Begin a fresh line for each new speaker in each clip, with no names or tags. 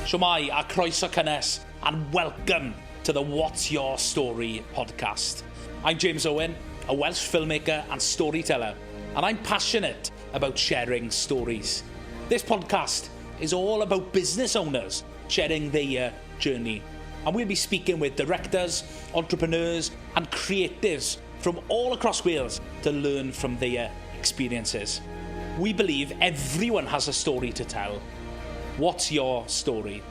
Shwmai a croeso cynnes, and welcome to the What's Your Story podcast. I'm James Owen, a Welsh filmmaker and storyteller, and I'm passionate about sharing stories. This podcast is all about business owners sharing their journey, and we'll be speaking with directors, entrepreneurs and creatives from all across Wales to learn from their experiences. We believe everyone has a story to tell. What's your story?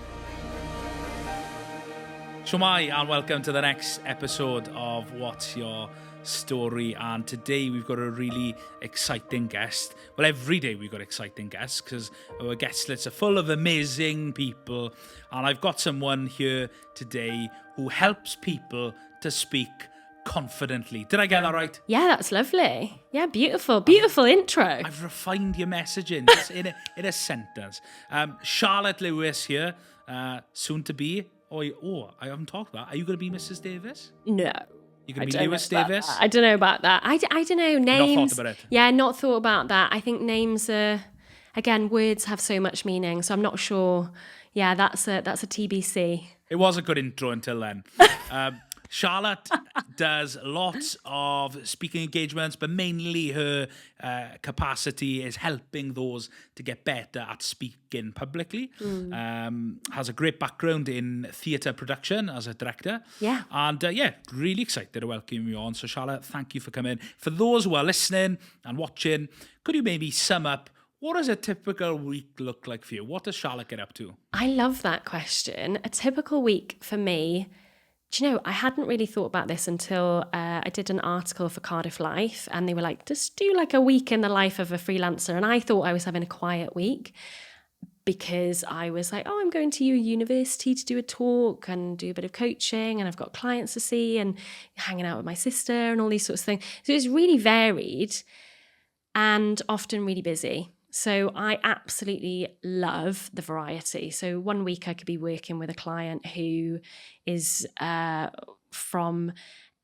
Shwmai, and welcome to the next episode of What's Your Story. And today we've got a really exciting guest. Well, every day we've got exciting guests because our guest lists are full of amazing people. And I've got someone here today who helps people to speak confidently. Did I get that right?
Yeah, that's lovely. Yeah, beautiful intro.
I've refined your messaging just in a sentence. Charlotte Lewis here, soon to be. Oh, I haven't talked about that. Are you going to be Mrs. Davis?
No.
You're going to be Lewis Davis?
I don't know about that. I don't know. Names.
Not thought about it?
Yeah, not thought about that. I think names are, again, words have so much meaning, so I'm not sure. Yeah, that's a TBC.
It was a good intro until then. Charlotte does lots of speaking engagements, but mainly her capacity is helping those to get better at speaking publicly. Has a great background in theatre production as a director.
Yeah.
And really excited to welcome you on. So Charlotte, thank you for coming. For those who are listening and watching, could you maybe sum up what does a typical week look like for you? What does Charlotte get up to?
I love that question. A typical week for me. Do you know, I hadn't really thought about this until I did an article for Cardiff Life, and they were like, just do like a week in the life of a freelancer. And I thought I was having a quiet week because I was like, I'm going to university to do a talk and do a bit of coaching, and I've got clients to see and hanging out with my sister and all these sorts of things. So it was really varied and often really busy. So I absolutely love the variety. So one week I could be working with a client who is from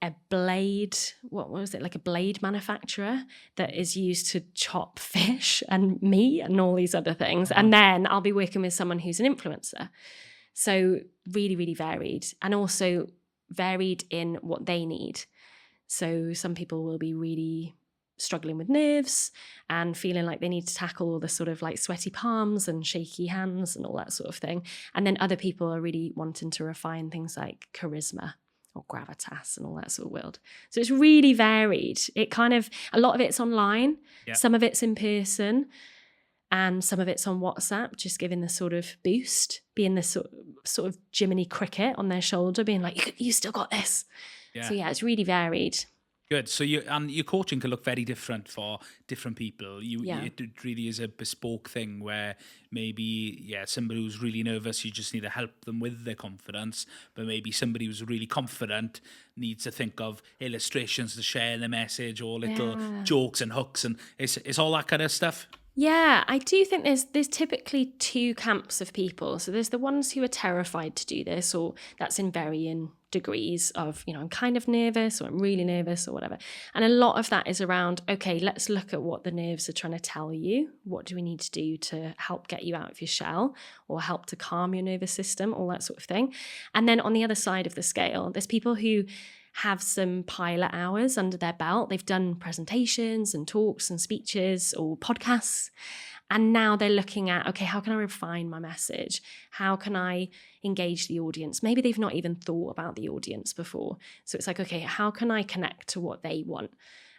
a blade, what was it, like a blade manufacturer that is used to chop fish and meat and all these other things. And then I'll be working with someone who's an influencer. So really, really varied, and also varied in what they need. So some people will be really struggling with nerves and feeling like they need to tackle all the sort of like sweaty palms and shaky hands and all that sort of thing. And then other people are really wanting to refine things like charisma or gravitas and all that sort of world. So it's really varied. It kind of, a lot of it's online, some of it's in person, and some of it's on WhatsApp, just giving the sort of boost, being the sort of Jiminy Cricket on their shoulder, being like, you still got this. Yeah. So yeah, it's really varied.
Good. So your coaching can look very different for different people. It really is a bespoke thing where maybe, somebody who's really nervous, you just need to help them with their confidence. But maybe somebody who's really confident needs to think of illustrations to share the message, or little jokes and hooks, and it's all that kind of stuff. Yeah,
I do think there's typically two camps of people. So there's the ones who are terrified to do this, or that's in varying degrees of, I'm kind of nervous, or I'm really nervous, or whatever. And a lot of that is around, okay, let's look at what the nerves are trying to tell you. What do we need to do to help get you out of your shell, or help to calm your nervous system, all that sort of thing. And then on the other side of the scale, there's people who have some pilot hours under their belt. They've done presentations and talks and speeches or podcasts. And now they're looking at, okay, how can I refine my message? How can I engage the audience? Maybe they've not even thought about the audience before. So it's like, okay, how can I connect to what they want?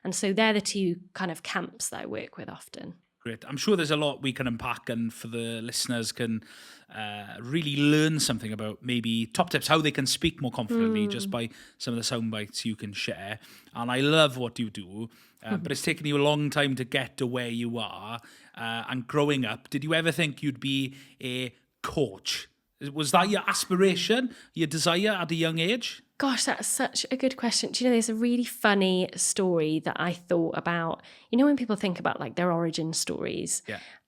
And so they're the two kind of camps that I work with often.
Great. I'm sure there's a lot we can unpack, and for the listeners can really learn something about maybe top tips, how they can speak more confidently just by some of the sound bites you can share. And I love what you do, but it's taken you a long time to get to where you are. And growing up, did you ever think you'd be a coach? Was that your aspiration, your desire at a young age?
Gosh, that's such a good question. Do you know, there's a really funny story that I thought about. When people think about like their origin stories,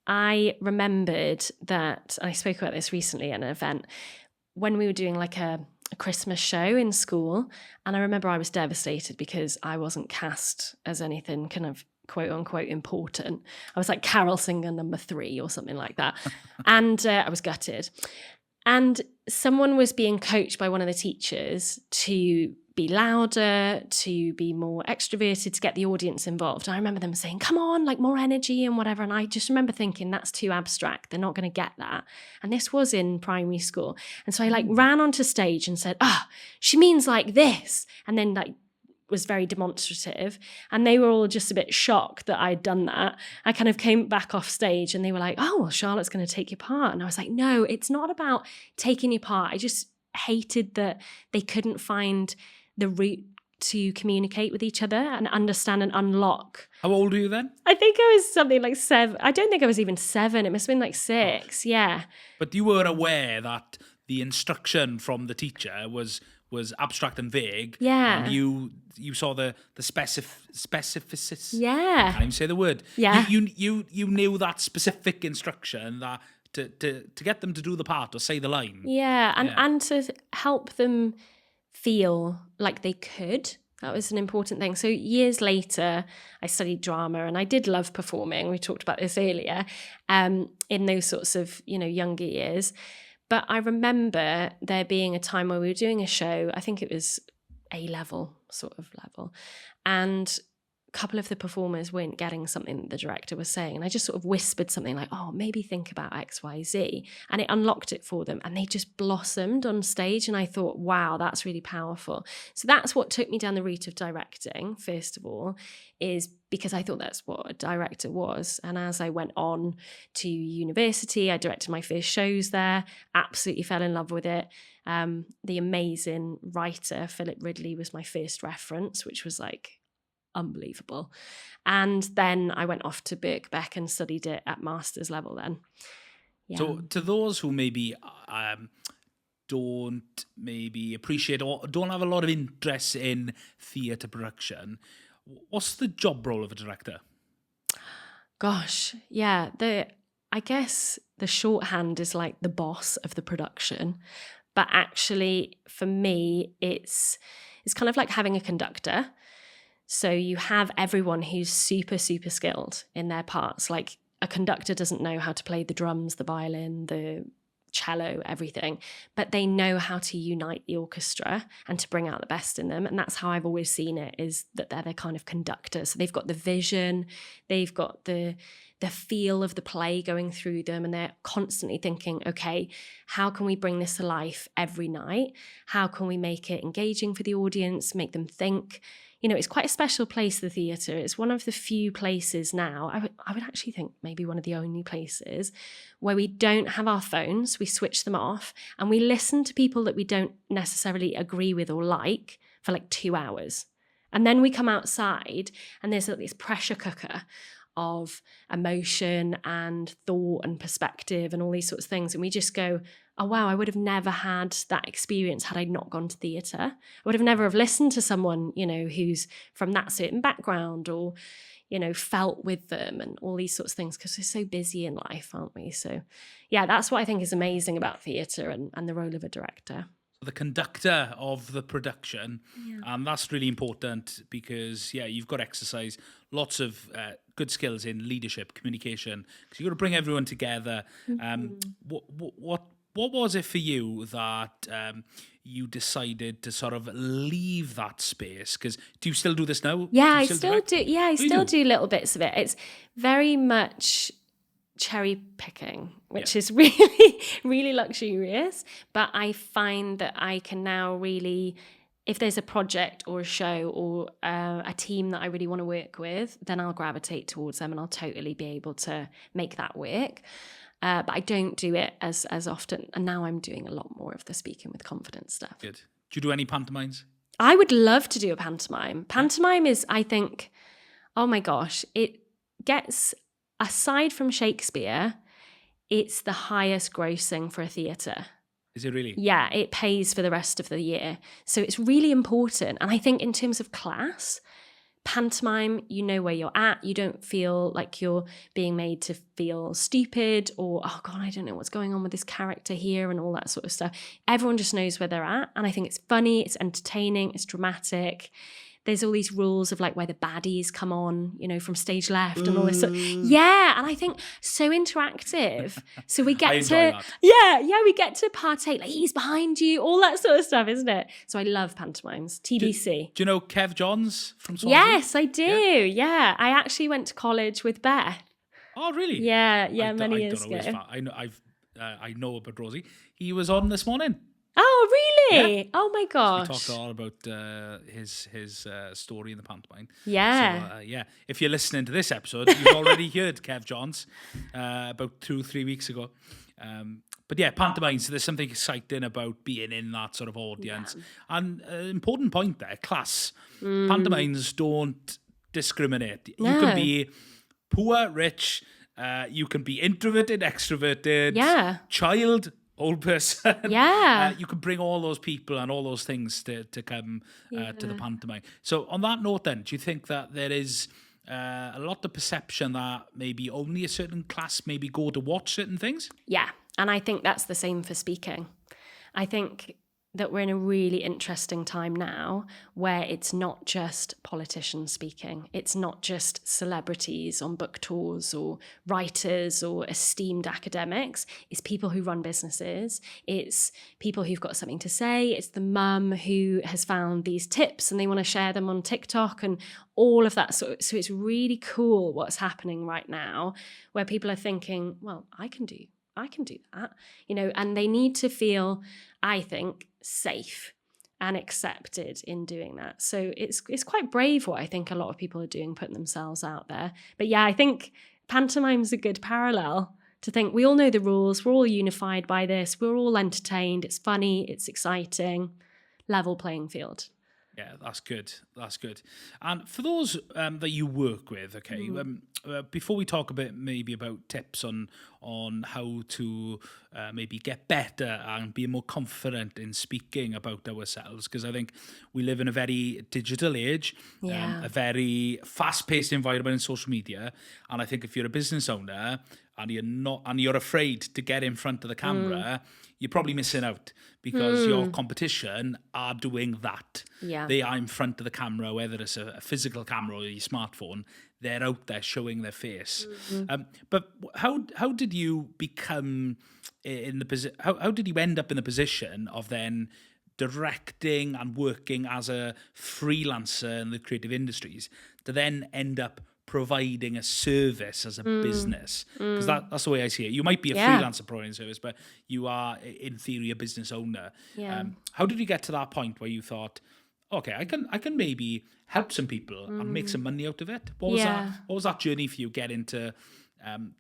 I remembered that, and I spoke about this recently at an event, when we were doing like a Christmas show in school. And I remember I was devastated because I wasn't cast as anything kind of quote unquote important. I was like carol singer number 3 or something like that. And I was gutted. And someone was being coached by one of the teachers to be louder, to be more extroverted, to get the audience involved. I remember them saying, come on, like more energy and whatever. And I just remember thinking, that's too abstract. They're not going to get that. And this was in primary school. And so I like ran onto stage and said, she means like this. And then like was very demonstrative, and they were all just a bit shocked that I'd done that. I kind of came back off stage and they were like, oh, well, Charlotte's going to take your part. And I was like, no, it's not about taking your part. I just hated that they couldn't find the route to communicate with each other and understand and unlock.
How old were you then?
I think I was something like 7. I don't think I was even 7. It must have been like 6. Yeah.
But you were aware that the instruction from the teacher was abstract and vague.
Yeah.
And you saw the specificity.
Yeah.
I can't even say the word.
Yeah.
You knew that specific instruction that to get them to do the part or say the line.
Yeah. And to help them feel like they could. That was an important thing. So years later, I studied drama and I did love performing. We talked about this earlier, in those sorts of, younger years. But I remember there being a time where we were doing a show, I think it was A-level sort of level, and a couple of the performers weren't getting something that the director was saying. And I just sort of whispered something like, oh, maybe think about X, Y, Z. And it unlocked it for them. And they just blossomed on stage. And I thought, wow, that's really powerful. So that's what took me down the route of directing, first of all, is because I thought that's what a director was. And as I went on to university, I directed my first shows there, absolutely fell in love with it. The amazing writer, Philip Ridley, was my first reference, which was like unbelievable. And then I went off to Birkbeck and studied it at master's level then. Yeah.
So to those who maybe don't maybe appreciate or don't have a lot of interest in theatre production, what's the job role of a director?
Gosh, yeah. I guess the shorthand is like the boss of the production. But actually, for me, it's kind of like having a conductor. So you have everyone who's super, super skilled in their parts. Like a conductor doesn't know how to play the drums, the violin, the cello, everything, but they know how to unite the orchestra and to bring out the best in them. And that's how I've always seen it, is that they're the kind of conductor. So they've got the vision, they've got the feel of the play going through them, and they're constantly thinking, okay, how can we bring this to life every night? How can we make it engaging for the audience, make them think? It's quite a special place, the theatre. It's one of the few places now, I would actually think maybe one of the only places, where we don't have our phones, we switch them off, and we listen to people that we don't necessarily agree with or like for like 2 hours. And then we come outside and there's like this pressure cooker of emotion and thought and perspective and all these sorts of things. And we just go, oh, wow, I would have never had that experience had I not gone to theatre. I would have never have listened to someone, who's from that certain background or, felt with them and all these sorts of things, because we're so busy in life, aren't we? So, yeah, that's what I think is amazing about theatre and the role of a director.
The conductor of the production, and that's really important because, you've got to exercise lots of good skills in leadership, communication, because you've got to bring everyone together. What was it for you that you decided to sort of leave that space? Because do you still do this now?
Yeah, I still do. Yeah, I still do little bits of it. It's very much cherry picking, which is really, really luxurious. But I find that I can now really, if there's a project or a show or a team that I really want to work with, then I'll gravitate towards them and I'll totally be able to make that work. But I don't do it as often. And now I'm doing a lot more of the speaking with confidence stuff.
Good. Do you do any pantomimes?
I would love to do a pantomime. Pantomime is, I think, oh my gosh, it gets, aside from Shakespeare, it's the highest grossing for a theatre.
Is it really?
Yeah, it pays for the rest of the year. So it's really important. And I think in terms of class, pantomime, you know where you're at. You don't feel like you're being made to feel stupid or, oh God, I don't know what's going on with this character here and all that sort of stuff. Everyone just knows where they're at. And I think it's funny, it's entertaining, it's dramatic. there's all these rules of like where the baddies come on, you know, from stage left and all this. Yeah. And I think so interactive. So we get we get to partake, like he's behind you, all that sort of stuff, isn't it? So I love pantomimes. TBC.
Do you know Kev Johns from Swansea?
Yes, I do. Yeah. I actually went to college with Beth.
Oh, really?
Yeah, many years ago.
I know about Rosie. He was on this morning.
Oh, really?
Yeah.
Oh my gosh.
We talked a lot about his story in the pantomime.
Yeah.
So, if you're listening to this episode, you've already heard Kev Johns about 2-3 weeks ago. But yeah, pantomimes, there's something exciting about being in that sort of audience. Yeah. And an important point there, class. Pantomimes don't discriminate. No. You can be poor, rich, you can be introverted, extroverted, child, old person.
Yeah.
You can bring all those people and all those things to come to the pantomime. So on that note then, do you think that there is a lot of perception that maybe only a certain class maybe go to watch certain things?
Yeah, and I think that's the same for speaking. I think that we're in a really interesting time now where it's not just politicians speaking. It's not just celebrities on book tours or writers or esteemed academics. It's people who run businesses. It's people who've got something to say. It's the mum who has found these tips and they want to share them on TikTok and all of that. So it's really cool what's happening right now where people are thinking, well, I can do that, you know, and they need to feel, I think, safe and accepted in doing that. So it's quite brave what I think a lot of people are doing, putting themselves out there. But yeah, I think pantomime's a good parallel to think we all know the rules, we're all unified by this, we're all entertained, it's funny, it's exciting, level playing field.
Yeah, that's good. That's good. And for those that you work with, okay, before we talk a bit maybe about tips on how to maybe get better and be more confident in speaking about ourselves, because I think we live in a very digital age, a very fast-paced environment in social media, and I think if you're a business owner and you're afraid to get in front of the camera, you're probably missing out because your competition are doing that.
Yeah.
They are in front of the camera, whether it's a physical camera or your smartphone, they're out there showing their face. But how did you become in the position? How did you end up in the position of then directing and working as a freelancer in the creative industries to then end up providing a service as a business? Because that's the way I see it. You might be a freelancer providing a service, but you are, in theory, a business owner. How did you get to that point where you thought, okay, I can maybe help some people and make some money out of it? What was that journey for you, getting to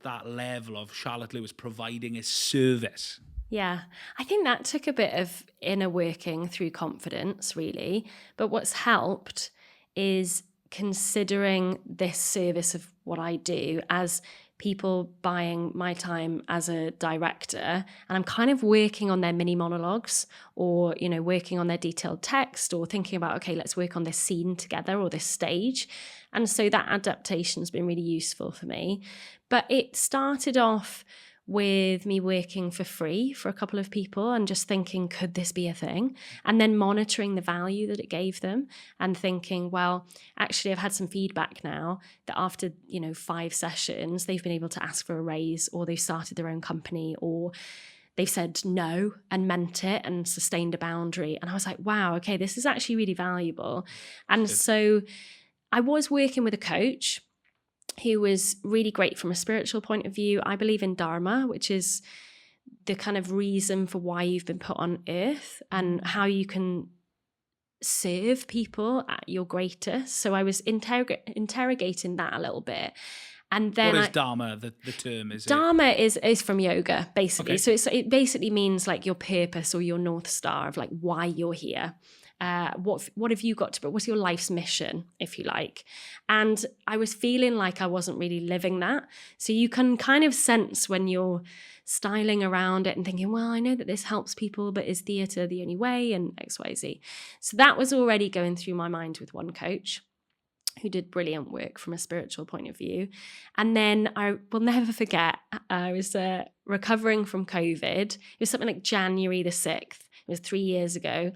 that level of Charlotte Lewis providing a service?
Yeah, I think that took a bit of inner working through confidence, really. But what's helped is considering this service of what I do as people buying my time as a director, and I'm kind of working on their mini monologues or, you know, working on their detailed text or thinking about, okay, let's work on this scene together or this stage. And so that adaptation has been really useful for me. But it started off with me working for free for a couple of people and just thinking, could this be a thing? And then monitoring the value that it gave them and thinking, well, actually, I've had some feedback now that after, 5 sessions, they've been able to ask for a raise, or they've started their own company, or they've said no and meant it and sustained a boundary. And I was like, wow, okay, this is actually really valuable. And so I was working with a coach who was really great from a spiritual point of view. I believe in Dharma, which is the kind of reason for why you've been put on earth and how you can serve people at your greatest. So I was interrogating that a little bit. And then
what is Dharma, the term?
Dharma is from yoga, basically. Okay. So it basically means like your purpose or your North Star of like why you're here. What have you got to, what's your life's mission, if you like? And I was feeling like I wasn't really living that. So you can kind of sense when you're styling around it and thinking, well, I know that this helps people, but is theatre the only way? And XYZ. So that was already going through my mind with one coach who did brilliant work from a spiritual point of view. And then I will never forget, I was recovering from COVID. It was something like January the 6th. It was 3 years ago.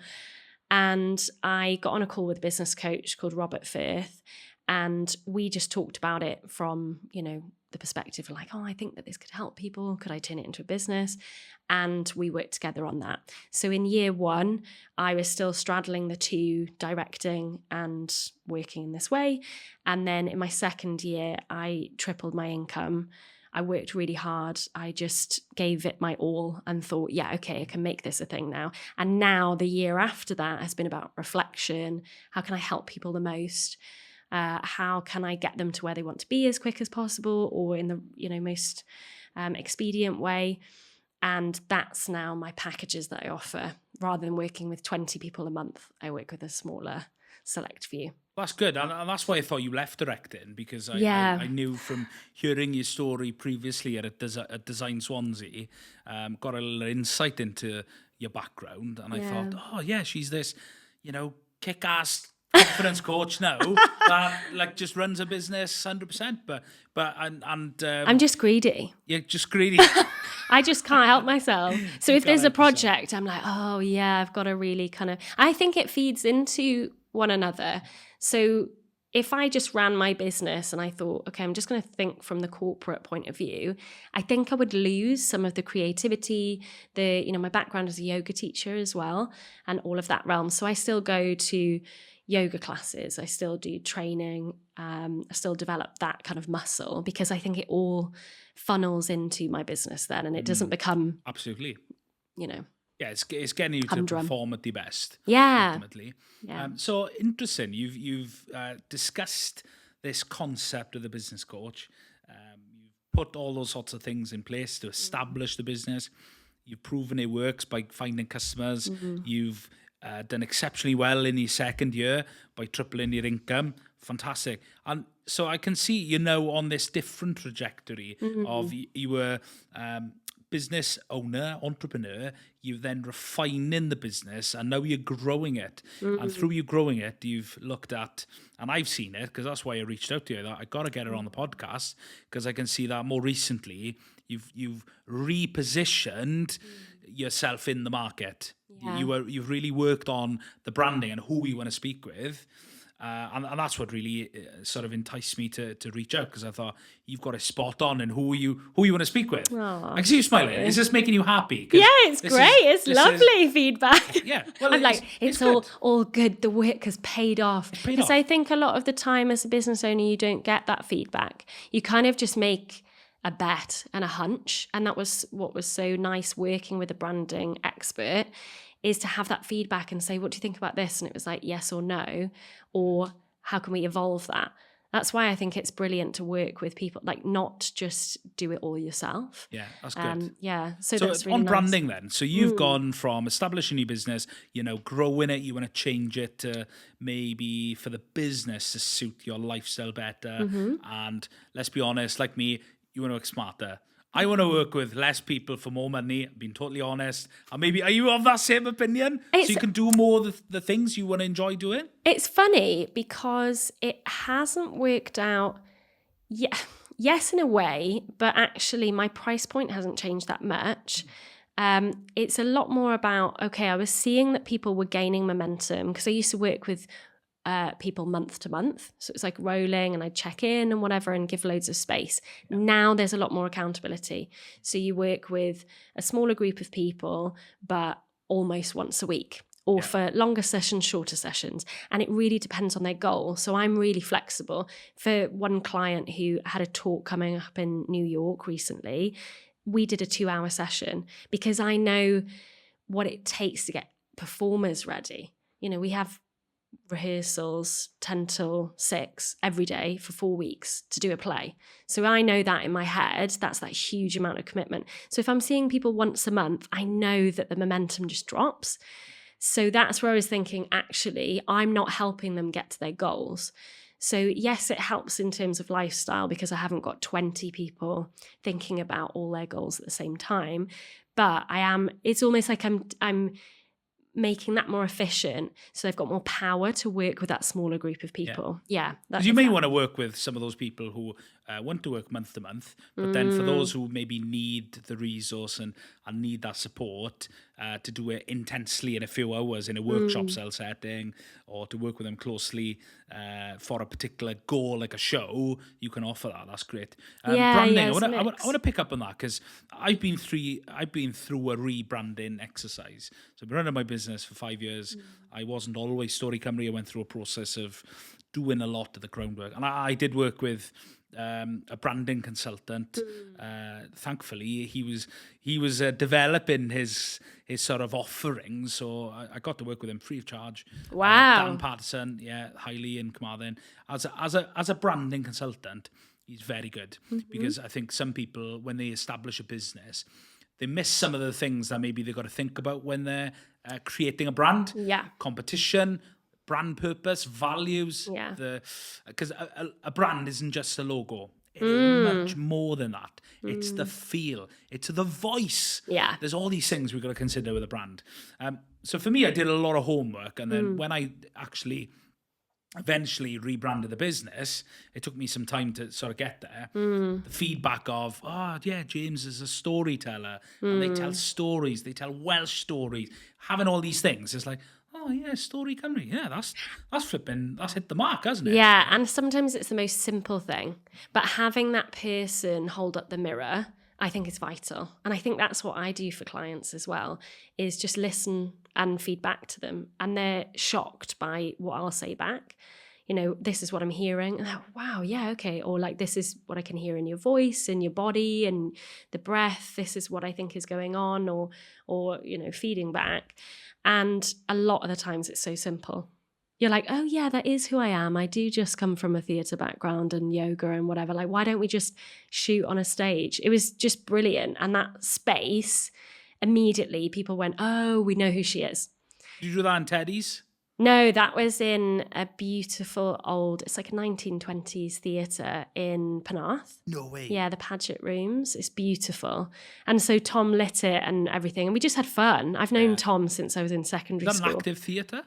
And I got on a call with a business coach called Robert Firth, and we just talked about it from, the perspective of like, oh, I think that this could help people. Could I turn it into a business? And we worked together on that. So in year 1, I was still straddling the two, directing and working in this way. And then in my second year, I tripled my income. I worked really hard. I just gave it my all and thought, yeah, okay, I can make this a thing now. And now the year after that has been about reflection. How can I help people the most? How can I get them to where they want to be as quick as possible, or in the most expedient way? And that's now my packages that I offer. Rather than working with 20 people a month, I work with a smaller select few.
That's good, and that's why I thought you left directing, because I knew from hearing your story previously at Design Swansea, got a little insight into your background, and I thought, oh yeah, she's this, kick-ass confidence coach now that just runs a business 100%. But I'm
just greedy.
You're just greedy.
I just can't help myself. So if there's a project, I'm like, oh yeah, I've got to really I think it feeds into one another. So if I just ran my business and I thought, okay, I'm just going to think from the corporate point of view, I think I would lose some of the creativity, my background as a yoga teacher as well, and all of that realm. So I still go to yoga classes, I still do training, I still develop that kind of muscle, because I think it all funnels into my business then, and it doesn't become
absolutely,
yeah,
it's getting you to perform at the best.
Yeah,
ultimately. Yeah. So interesting. You've discussed this concept of the business coach. You've put all those sorts of things in place to establish the business. You've proven it works by finding customers. Mm-hmm. You've done exceptionally well in your second year by tripling your income. Fantastic. And so I can see, on this different trajectory of you were business owner, entrepreneur, you then refining the business, and now you're growing it. And through you growing it, you've looked at, and I've seen it, because that's why I reached out to you, that I got to get her on the podcast, because I can see that more recently you've repositioned yourself in the market. Yeah. You've really worked on the branding and who you want to speak with. And that's what really sort of enticed me to reach out, because I thought you've got a spot on in who you want to speak with. Aww, I can see you smiling. Is this making you happy?
Yeah, it's great. It's lovely feedback.
Yeah, well,
I'm like, it's all good. The work has paid off. Because I think a lot of the time as a business owner, you don't get that feedback. You kind of just make a bet and a hunch, and that was what was so nice working with a branding expert, is to have that feedback and say, what do you think about this? And it was like, yes or no, or how can we evolve that? That's why I think it's brilliant to work with people, like not just do it all yourself.
Yeah, that's good.
So that's really
on
nice.
Branding then. So you've gone from establishing your business, growing it, you want to change it to maybe for the business to suit your lifestyle better. And let's be honest, like me, you want to work smarter. I want to work with less people for more money, being totally honest. And maybe, are you of that same opinion? So you can do more of the things you want to enjoy doing?
It's funny because it hasn't worked out. Yeah, yes, in a way, but actually my price point hasn't changed that much. It's a lot more about, okay, I was seeing that people were gaining momentum, because I used to work with people month to month. So it's like rolling, and I'd check in and whatever and give loads of space. Yeah. Now there's a lot more accountability. So you work with a smaller group of people, but almost once a week, or for longer sessions, shorter sessions. And it really depends on their goal. So I'm really flexible. For one client who had a talk coming up in New York recently, we did a 2-hour session, because I know what it takes to get performers ready. We have rehearsals 10 till 6 every day for 4 weeks to do a play. So I know that in my head, that's that huge amount of commitment. So if I'm seeing people once a month, I know that the momentum just drops. So that's where I was thinking, actually, I'm not helping them get to their goals. So yes, it helps in terms of lifestyle, because I haven't got 20 people thinking about all their goals at the same time. But it's almost like I'm making that more efficient so they've got more power to work with that smaller group of people.
Because you may want to work with some of those people who want to work month to month, but then for those who maybe need the resource and need that support to do it intensely in a few hours in a workshop style setting, or to work with them closely for a particular goal like a show, you can offer that. That's great. Branding, I want to pick up on that, because I've been through a rebranding exercise. So I've been running my business for 5 years. I wasn't always Stori Cymru. I went through a process of doing a lot of the groundwork, and I did work with a branding consultant. Thankfully, he was developing his sort of offerings, so I got to work with him free of charge.
Wow.
Dan Patterson, highly in Carmarthen, as a branding consultant. He's very good, because I think some people, when they establish a business, they miss some of the things that maybe they've got to think about when they're creating a brand.
Yeah.
Competition, brand purpose, values.
Yeah.
Because a brand isn't just a logo. It's much more than that. It's the feel. It's the voice.
Yeah.
There's all these things we've got to consider with a brand. So for me, I did a lot of homework. And then when I actually eventually rebranded the business, it took me some time to sort of get there. The feedback of, James is a storyteller, and they tell stories, they tell Welsh stories, having all these things. It's like, oh yeah, Stori Cymru, that's hit the mark, hasn't it?
Yeah, and sometimes it's the most simple thing, but having that person hold up the mirror, I think is vital. And I think that's what I do for clients as well, is just listen and feedback to them. And they're shocked by what I'll say back. This is what I'm hearing. And wow, yeah, okay. Or like, this is what I can hear in your voice, in your body, and the breath. This is what I think is going on, or feeding back. And a lot of the times it's so simple. You're like, oh yeah, that is who I am. I do just come from a theatre background and yoga and whatever. Like, why don't we just shoot on a stage? It was just brilliant. And that space, immediately people went, oh, we know who she is.
Did you do that in Teddy's?
No, that was in a beautiful old, it's like a 1920s theatre in Penarth.
No way.
Yeah, the Paget Rooms. It's beautiful. And so Tom lit it and everything. And we just had fun. I've known Tom since I was in secondary school.
Is that an active theatre?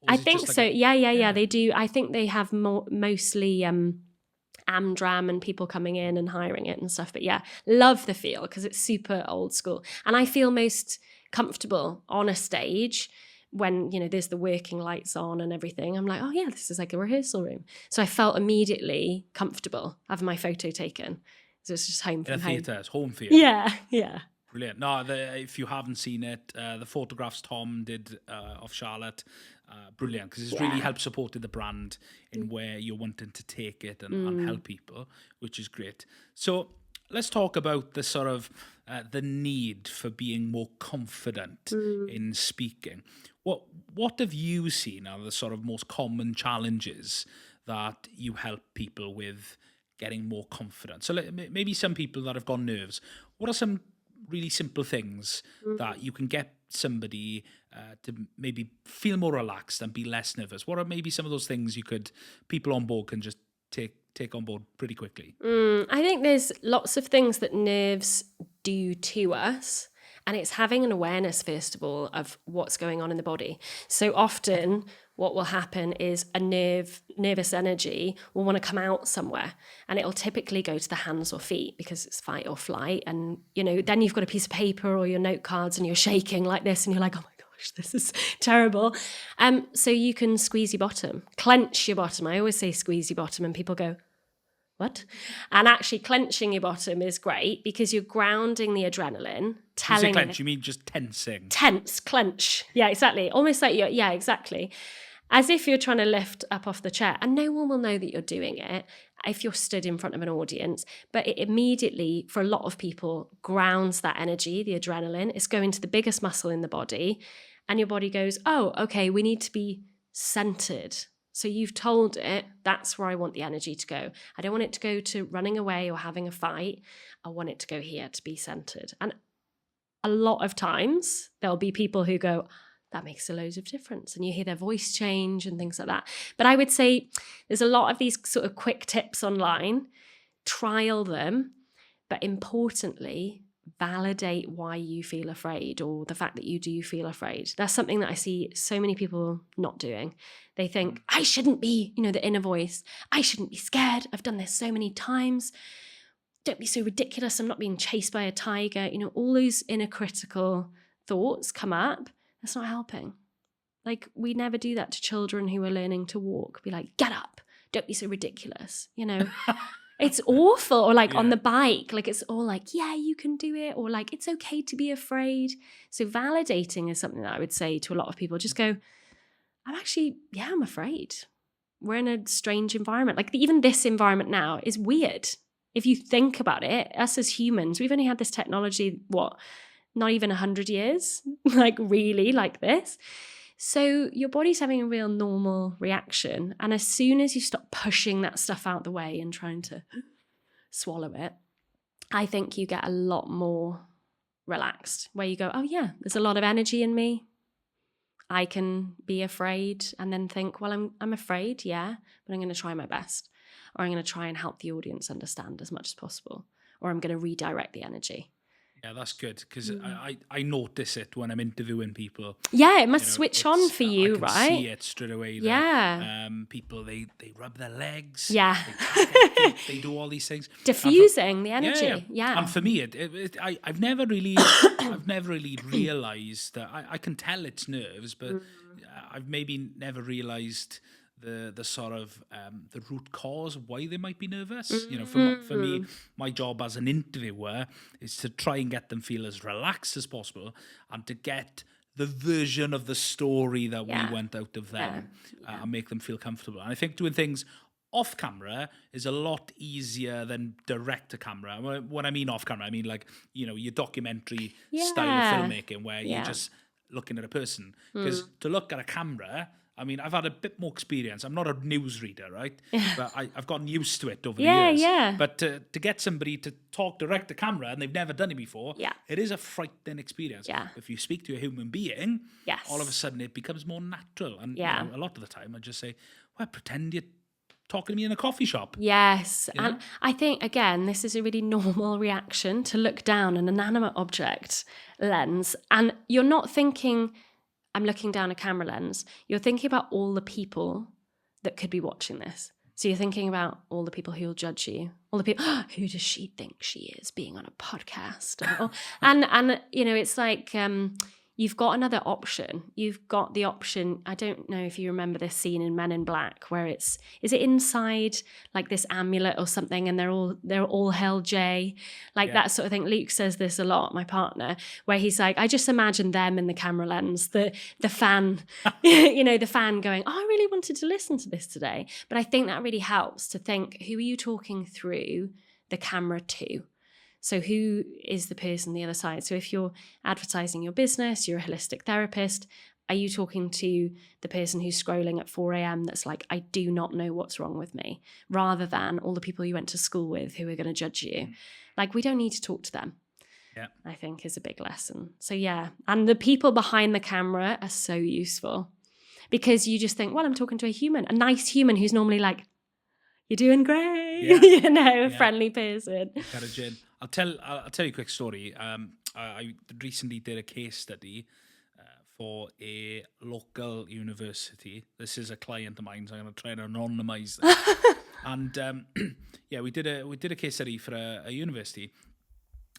I think so. Yeah. They do. I think they have mostly Amdram and people coming in and hiring it and stuff. But yeah, love the feel, because it's super old school. And I feel most comfortable on a stage when, there's the working lights on and everything. I'm like, oh yeah, this is like a rehearsal room. So I felt immediately comfortable having my photo taken. So it's just home from home.
In a theatre, it's home theatre.
Yeah.
Brilliant. No, if you haven't seen it, the photographs Tom did of Charlotte, brilliant, because it's really helped supported the brand in where you're wanting to take it and help people, which is great. So let's talk about the sort of the need for being more confident in speaking. What have you seen are the sort of most common challenges that you help people with getting more confident? So maybe some people that have got nerves. What are some really simple things that you can get somebody to maybe feel more relaxed and be less nervous? What are maybe some of those things people on board can just take on board pretty quickly?
I think there's lots of things that nerves do to us. And it's having an awareness, first of all, of what's going on in the body. So often what will happen is a nervous energy will want to come out somewhere, and it'll typically go to the hands or feet because it's fight or flight. And, then you've got a piece of paper or your note cards and you're shaking like this and you're like, oh my gosh, this is terrible. So you can squeeze your bottom, clench your bottom. I always say squeeze your bottom and people go, what? And actually clenching your bottom is great because you're grounding the adrenaline.
You say clench, you mean just tensing?
Tense, clench. Yeah, exactly. Almost like exactly. As if you're trying to lift up off the chair, and no one will know that you're doing it if you're stood in front of an audience. But it immediately, for a lot of people, grounds that energy, the adrenaline. It's going to the biggest muscle in the body, and your body goes, oh, okay, we need to be centered. So you've told it, that's where I want the energy to go. I don't want it to go to running away or having a fight. I want it to go here to be centered. And a lot of times there'll be people who go, that makes a load of difference. And you hear their voice change and things like that. But I would say there's a lot of these sort of quick tips online. Trial them. But importantly, validate why you feel afraid or the fact that you do feel afraid. That's something that I see so many people not doing. They think, I shouldn't be, the inner voice, I shouldn't be scared. I've done this so many times. Don't be so ridiculous. I'm not being chased by a tiger. All those inner critical thoughts come up. That's not helping. Like, we never do that to children who are learning to walk. Be like, get up. Don't be so ridiculous. It's awful. Or like on the bike, like it's all like, yeah, you can do it. Or like, it's okay to be afraid. So validating is something that I would say to a lot of people. Just go, I'm afraid. We're in a strange environment. Like even this environment now is weird. If you think about it, us as humans, we've only had this technology, not even 100 years, like really like this. So your body's having a real normal reaction. And as soon as you stop pushing that stuff out the way and trying to swallow it, I think you get a lot more relaxed, where you go, oh yeah, there's a lot of energy in me. I can be afraid and then think, well, I'm afraid, yeah, but I'm going to try my best. Or I'm going to try and help the audience understand as much as possible. Or I'm going to redirect the energy.
Yeah, that's good, because I notice it when I'm interviewing people.
Yeah, it must switch on for you,
I can
right?
see it straight away.
Yeah.
People, they rub their legs.
Yeah.
They do all these things.
Diffusing the energy. Yeah.
And for me, I've never really realised that I can tell it's nerves, but I've maybe never realised the sort of the root cause of why they might be nervous. For me, my job as an interviewer is to try and get them feel as relaxed as possible and to get the version of the story that we went out of them and make them feel comfortable. And I think doing things off camera is a lot easier than direct to camera. What I mean off camera, I mean like, your documentary style of filmmaking where you're just looking at a person. Because to look at a camera, I mean, I've had a bit more experience. I'm not a newsreader, right? But I've gotten used to it over the years.
Yeah.
But to get somebody to talk direct to camera and they've never done it before, it is a frightening experience.
Yeah.
If you speak to a human being,
Yes.
all of a sudden it becomes more natural. And a lot of the time I just say, well, pretend you're talking to me in a coffee shop.
Yes. And I think, again, this is a really normal reaction to look down an inanimate object lens. And you're not thinking, I'm looking down a camera lens. You're thinking about all the people that could be watching this. So you're thinking about all the people who will judge you, all the people, who does she think she is being on a podcast? And it's like, you've got another option. You've got the option. I don't know if you remember this scene in Men in Black where is it inside like this amulet or something, and they're all hell J, like that sort of thing. Luke says this a lot, my partner, where he's like, I just imagine them in the camera lens, the fan, the fan going, oh, I really wanted to listen to this today. But I think that really helps to think, who are you talking through the camera to? So who is the person on the other side? So if you're advertising your business, you're a holistic therapist, are you talking to the person who's scrolling at 4 a.m. that's like, I do not know what's wrong with me, rather than all the people you went to school with who are going to judge you? Like, we don't need to talk to them. Yeah, I think is a big lesson. So yeah, and the people behind the camera are so useful, because you just think, well, I'm talking to a nice human who's normally like, you're doing great, a friendly person.
Encouraging. I'll tell you a quick story. I recently did a case study for a local university. This is a client of mine, so I'm going to try and anonymise that. And we did a case study for a university,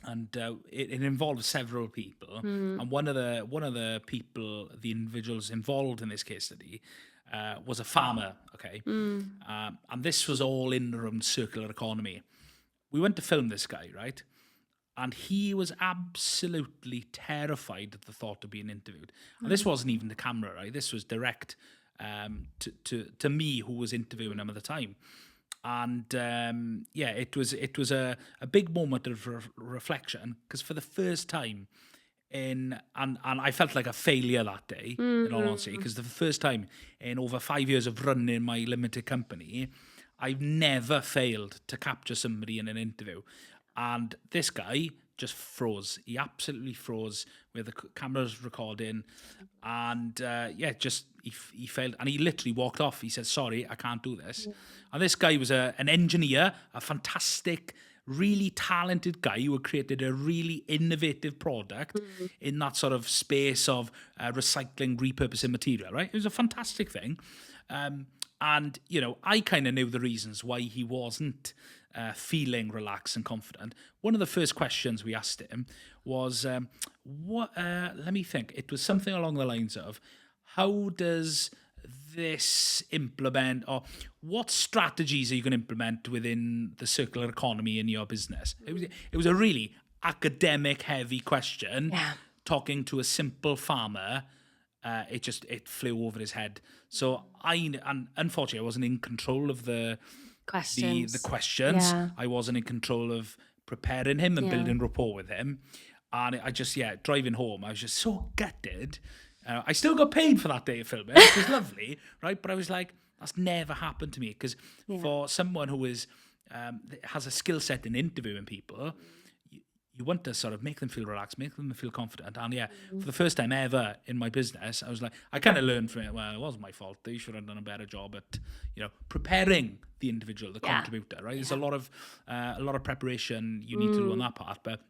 and it involved several people. And one of the people, the individuals involved in this case study, was a farmer. Okay, and this was all in around circular economy. We went to film this guy, right? And he was absolutely terrified at the thought of being interviewed. And this wasn't even the camera, right? This was direct to me, who was interviewing him at the time. And it was a big moment of reflection, because for the first time and I felt like a failure that day, in all honesty, because the first time in over 5 years of running my limited company, I've never failed to capture somebody in an interview. And this guy just froze. He absolutely froze with the cameras recording. And he failed. And he literally walked off. He said, sorry, I can't do this. And this guy was an engineer, a fantastic, really talented guy who had created a really innovative product in that sort of space of recycling, repurposing material, right? It was a fantastic thing. And, I kind of knew the reasons why he wasn't feeling relaxed and confident. One of the first questions we asked him was, let me think. It was something along the lines of, how does this implement, or what strategies are you going to implement within the circular economy in your business? It was a really academic heavy question.
Yeah.
Talking to a simple farmer, it flew over his head. So unfortunately I wasn't in control of the questions.
Yeah.
I wasn't in control of preparing him and building rapport with him. And I just, driving home, I was just so gutted. I still got paid for that day of filming, which was lovely, right? But I was like, that's never happened to me. Because for someone who has a skill set in interviewing people, you want to sort of make them feel relaxed, make them feel confident. And for the first time ever in my business, I was like, I kind of learned from it, well, it wasn't my fault. They should have done a better job at, preparing the individual, the contributor, right? There's a lot of preparation you need to do on that part. But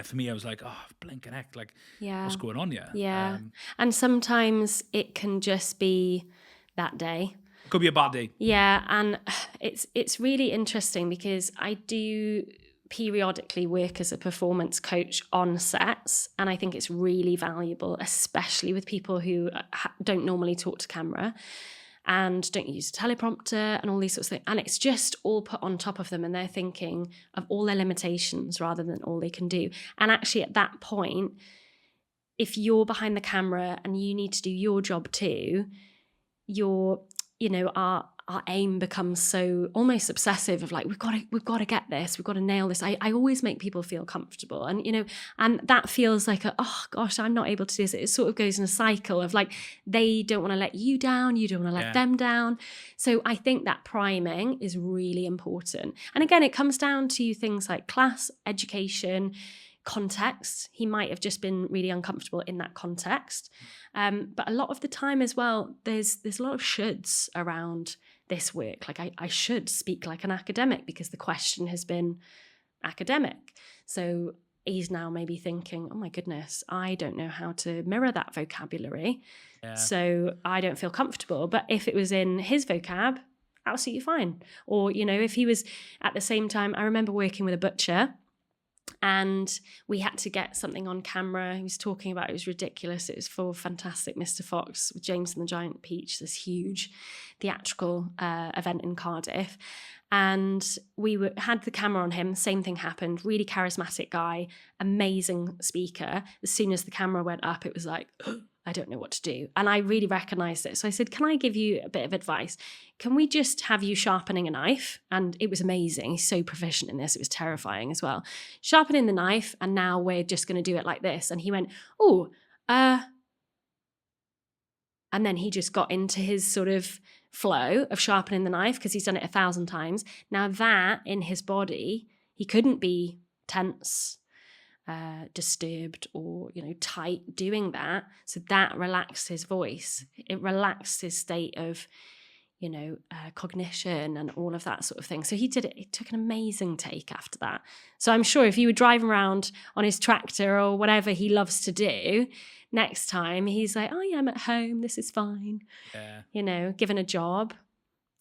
for me, I was like, oh, blinking heck, like, what's going on here?
Yeah. And sometimes it can just be that day.
It could be a bad day.
Yeah. And it's really interesting because I do periodically work as a performance coach on sets. And I think it's really valuable, especially with people who don't normally talk to camera and don't use a teleprompter and all these sorts of things. And it's just all put on top of them, and they're thinking of all their limitations rather than all they can do. And actually at that point, if you're behind the camera and you need to do your job too, our aim becomes so almost obsessive of like, we've got to get this, we've got to nail this. I always make people feel comfortable, and and that feels like oh gosh, I'm not able to do this. It sort of goes in a cycle of like, they don't want to let you down, you don't want to let them down. So I think that priming is really important. And again, it comes down to things like class, education, context. He might have just been really uncomfortable in that context. But a lot of the time as well, there's a lot of shoulds around this work. Like I should speak like an academic because the question has been academic. So he's now maybe thinking, oh my goodness, I don't know how to mirror that vocabulary. So I don't feel comfortable. But if it was in his vocab, absolutely fine. Or, if he was at the same time, I remember working with a butcher, and we had to get something on camera. He was talking about, it was ridiculous. It was for Fantastic Mr. Fox with James and the Giant Peach, this huge theatrical event in Cardiff. And we had the camera on him. Same thing happened. Really charismatic guy, amazing speaker. As soon as the camera went up, it was like, I don't know what to do. And I really recognized it. So I said, can I give you a bit of advice? Can we just have you sharpening a knife? And it was amazing. He's so proficient in this. It was terrifying as well. Sharpening the knife, and now we're just going to do it like this. And he went, and then he just got into his sort of flow of sharpening the knife because he's done it 1,000 times. Now that in his body, he couldn't be tense, disturbed or tight doing that. So that relaxed his voice. It relaxed his state of cognition and all of that sort of thing. So he did it. It took an amazing take after that. So I'm sure if you were driving around on his tractor or whatever he loves to do, next time he's like, oh yeah, I'm at home, this is fine. Given a job,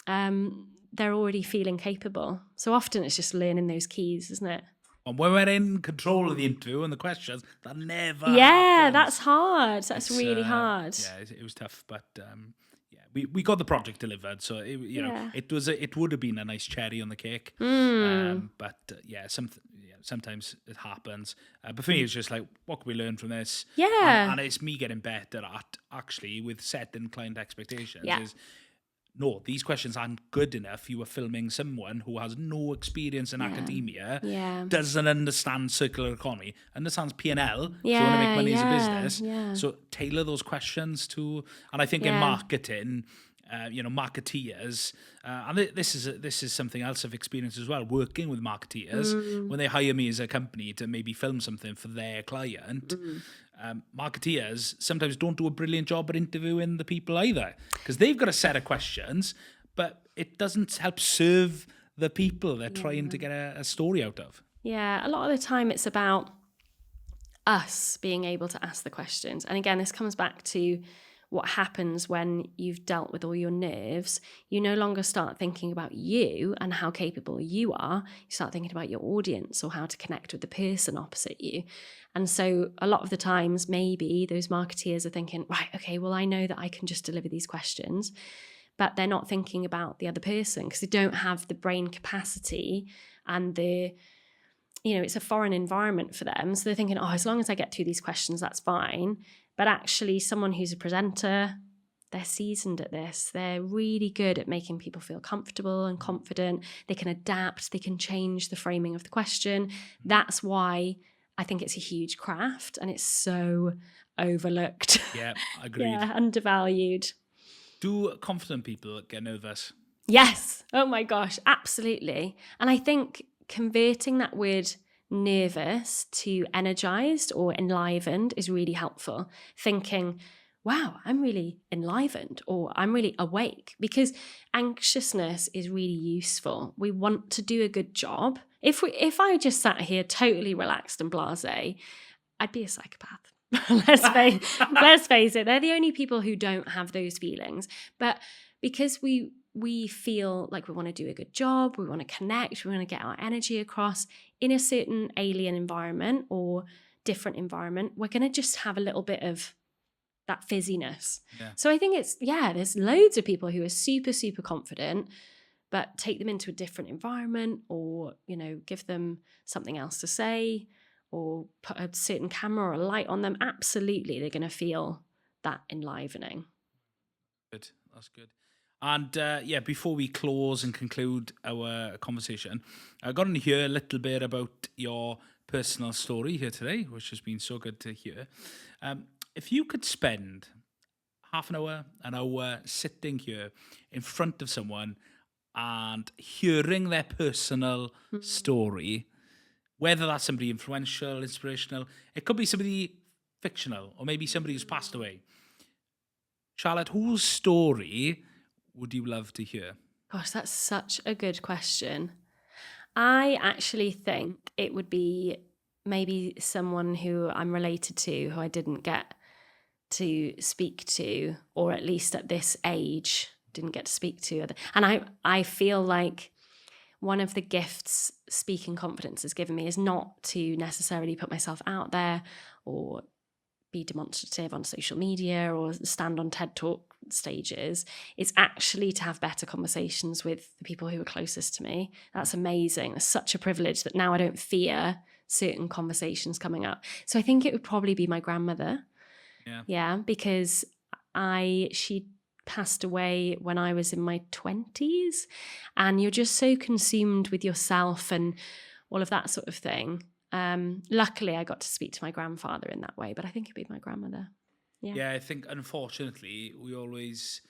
they're already feeling capable. So often it's just learning those keys, isn't it?
And when we're in control of the interview and the questions, that never
Yeah,
happens.
That's hard. That's really hard.
Yeah, it was tough, but we got the project delivered, so it would have been a nice cherry on the cake. But sometimes it happens. But for me, it's just like, what can we learn from this?
Yeah,
and it's me getting better at actually with setting client expectations.
Yeah.
No, these questions aren't good enough. You are filming someone who has no experience in academia, doesn't understand circular economy, understands P&L, so want to make money as a business. Yeah. So tailor those questions to, and I think in marketing, marketeers, and this is something else I've experienced as well, working with marketeers, when they hire me as a company to maybe film something for their client, marketeers sometimes don't do a brilliant job at interviewing the people either, because they've got a set of questions, but it doesn't help serve the people they're trying to get a story out of.
Yeah, a lot of the time it's about us being able to ask the questions. And again, this comes back to what happens when you've dealt with all your nerves. You no longer start thinking about you and how capable you are. You start thinking about your audience or how to connect with the person opposite you. And so a lot of the times, maybe those marketeers are thinking, right, okay, well, I know that I can just deliver these questions, but they're not thinking about the other person because they don't have the brain capacity and it's a foreign environment for them. So they're thinking, as long as I get through these questions, that's fine. But actually, someone who's a presenter, they're seasoned at this. They're really good at making people feel comfortable and confident. They can adapt. They can change the framing of the question. That's why I think it's a huge craft and it's so overlooked.
Yeah, agreed.
Yeah, undervalued.
Do confident people get nervous?
Yes. Oh my gosh, absolutely. And I think converting that word nervous to energized or enlivened is really helpful. Thinking, wow, I'm really enlivened or I'm really awake, because anxiousness is really useful. We want to do a good job. If I just sat here totally relaxed and blasé, I'd be a psychopath. Let's face it, they're the only people who don't have those feelings. But because we feel like we want to do a good job, we want to connect, we want to get our energy across in a certain alien environment or different environment, we're going to just have a little bit of that fizziness. Yeah. So I think there's loads of people who are super, super confident, but take them into a different environment or, give them something else to say or put a certain camera or a light on them. Absolutely, they're going to feel that enlivening.
Good. That's good. And before we close and conclude our conversation, I got to hear a little bit about your personal story here today, which has been so good to hear. If you could spend half an hour sitting here in front of someone and hearing their personal story, whether that's somebody influential, inspirational, it could be somebody fictional, or maybe somebody who's passed away. Charlotte, whose story would you love to hear?
Gosh, that's such a good question. I actually think it would be maybe someone who I'm related to, who I didn't get to speak to, or at least at this age, didn't get to speak to. And I feel like one of the gifts speaking confidence has given me is not to necessarily put myself out there or be demonstrative on social media or stand on TED Talk stages. It's actually to have better conversations with the people who are closest to me. That's amazing. It's such a privilege that now I don't fear certain conversations coming up. So I think it would probably be my grandmother. Yeah, because she passed away when I was in my 20s, and you're just so consumed with yourself and all of that sort of thing. Luckily, I got to speak to my grandfather in that way, but I think it'd be my grandmother.
Yeah, I think, unfortunately, we always,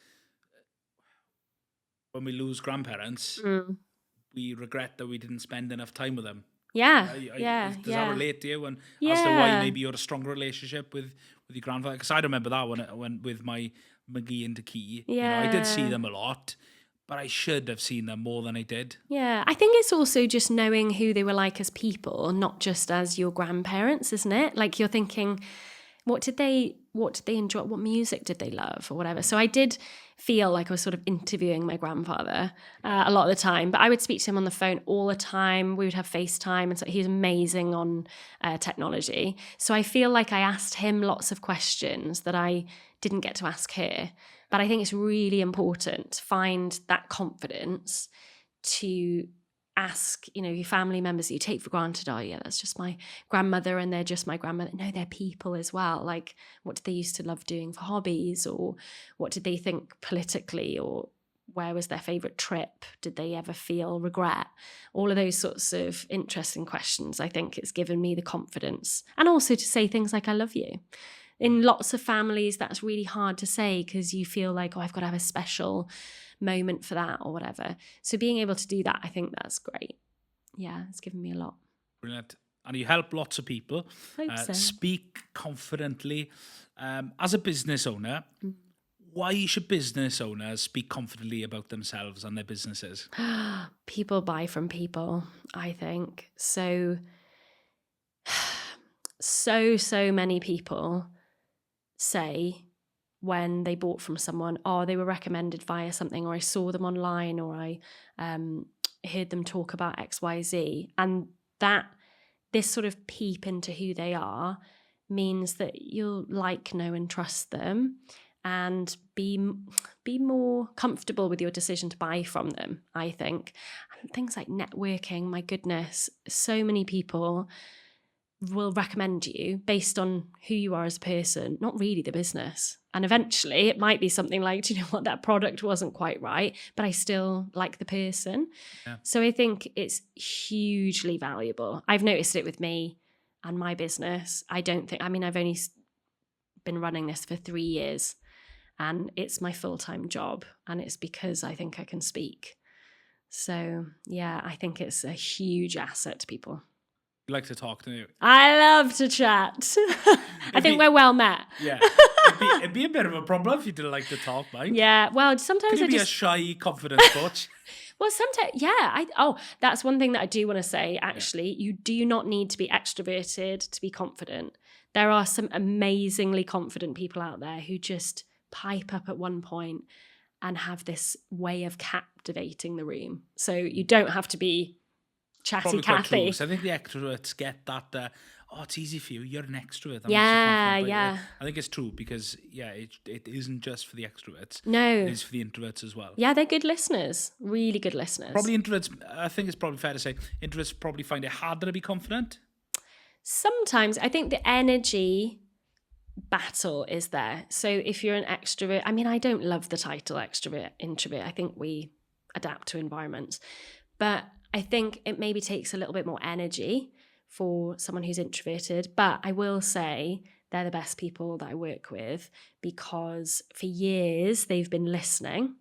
when we lose grandparents, we regret that we didn't spend enough time with them.
Yeah,
Does that relate to you? And as to why maybe you had a stronger relationship with your grandfather? Because I remember that when with my McGee and Key.
Yeah.
I did see them a lot, but I should have seen them more than I did.
Yeah, I think it's also just knowing who they were like as people, not just as your grandparents, isn't it? Like you're thinking, what did they enjoy? What music did they love or whatever? So I did feel like I was sort of interviewing my grandfather a lot of the time, but I would speak to him on the phone all the time. We would have FaceTime, and so he's amazing on technology. So I feel like I asked him lots of questions that I didn't get to ask her. But I think it's really important to find that confidence to ask, your family members that you take for granted, that's just my grandmother and they're just my grandmother. No, they're people as well. Like, what did they used to love doing for hobbies, or what did they think politically, or where was their favourite trip? Did they ever feel regret? All of those sorts of interesting questions. I think it's given me the confidence, and also to say things like, I love you. In lots of families, that's really hard to say because you feel like, I've got to have a special moment for that or whatever. So being able to do that, I think that's great. Yeah, it's given me a lot.
Brilliant. And you help lots of people
Hope so.
speak confidently. As a business owner, Why should business owners speak confidently about themselves and their businesses?
People buy from people, I think. So many people say when they bought from someone, oh, they were recommended via something, or I saw them online, or I heard them talk about XYZ. And that this sort of peep into who they are means that you'll like, know and trust them and be more comfortable with your decision to buy from them, I think. And things like networking, my goodness, so many people will recommend you based on who you are as a person, not really the business. And eventually it might be something like, do you know what, that product wasn't quite right, but I still like the person. Yeah. So I think it's hugely valuable. I've noticed it with me and my business. I've only been running this for 3 years and it's my full-time job, and it's because I think I can speak. So yeah, I think it's a huge asset to people.
You like to talk, don't you?
I love to chat. I think we're well met.
Yeah. It'd be a bit of a problem if you didn't like to talk, mate.
Yeah, well, sometimes
Can you be a shy, confident coach?
Well, sometimes, yeah. That's one thing that I do want to say, actually. Yeah. You do not need to be extroverted to be confident. There are some amazingly confident people out there who just pipe up at one point and have this way of captivating the room. So you don't have to be chatty Cathy.
So I think the extroverts get that, it's easy for you. You're an extrovert.
Yeah.
I think it's true because, it isn't just for the extroverts.
No.
It is for the introverts as well.
Yeah, they're good listeners. Really good listeners.
Probably introverts, I think it's probably fair to say, introverts probably find it harder to be confident.
Sometimes. I think the energy battle is there. So if you're an extrovert, I don't love the title extrovert, introvert. I think we adapt to environments. But I think it maybe takes a little bit more energy for someone who's introverted. But I will say they're the best people that I work with because for years they've been listening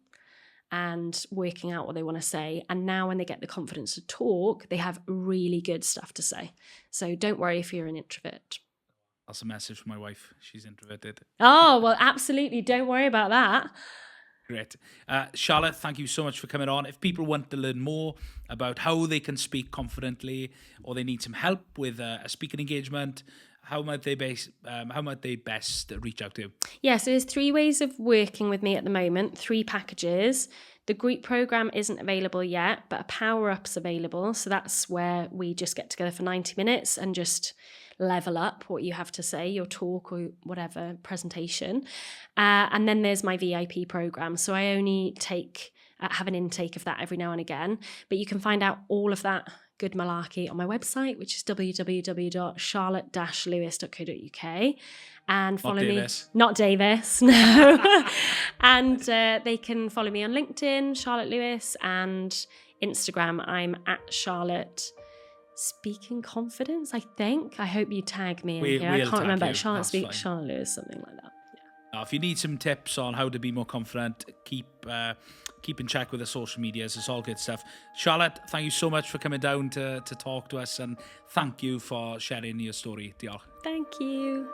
and working out what they want to say. And now when they get the confidence to talk, they have really good stuff to say. So don't worry if you're an introvert.
That's a message for my wife. She's introverted.
Oh, well, absolutely. Don't worry about that.
Great. Charlotte, thank you so much for coming on. If people want to learn more about how they can speak confidently or they need some help with a speaking engagement, how might they best reach out to you?
Yeah, so there's 3 ways of working with me at the moment, 3 packages. The group program isn't available yet, but a power-up's available. So that's where we just get together for 90 minutes and just level up what you have to say, your talk or whatever presentation. And then there's my VIP program. So I only have an intake of that every now and again. But you can find out all of that good malarkey on my website, which is www.charlotte-lewis.co.uk. And follow me. Not Davis, no. And they can follow me on LinkedIn, Charlotte Lewis, and Instagram. I'm at Charlotte Speaking Confidence, I think. I hope you tag me in here. I can't remember. Charlotte Lewis, something like that. Yeah.
If you need some tips on how to be more confident, keep in check with the social medias. It's all good stuff. Charlotte, thank you so much for coming down to talk to us, and thank you for sharing your story. Diolch.
Thank you.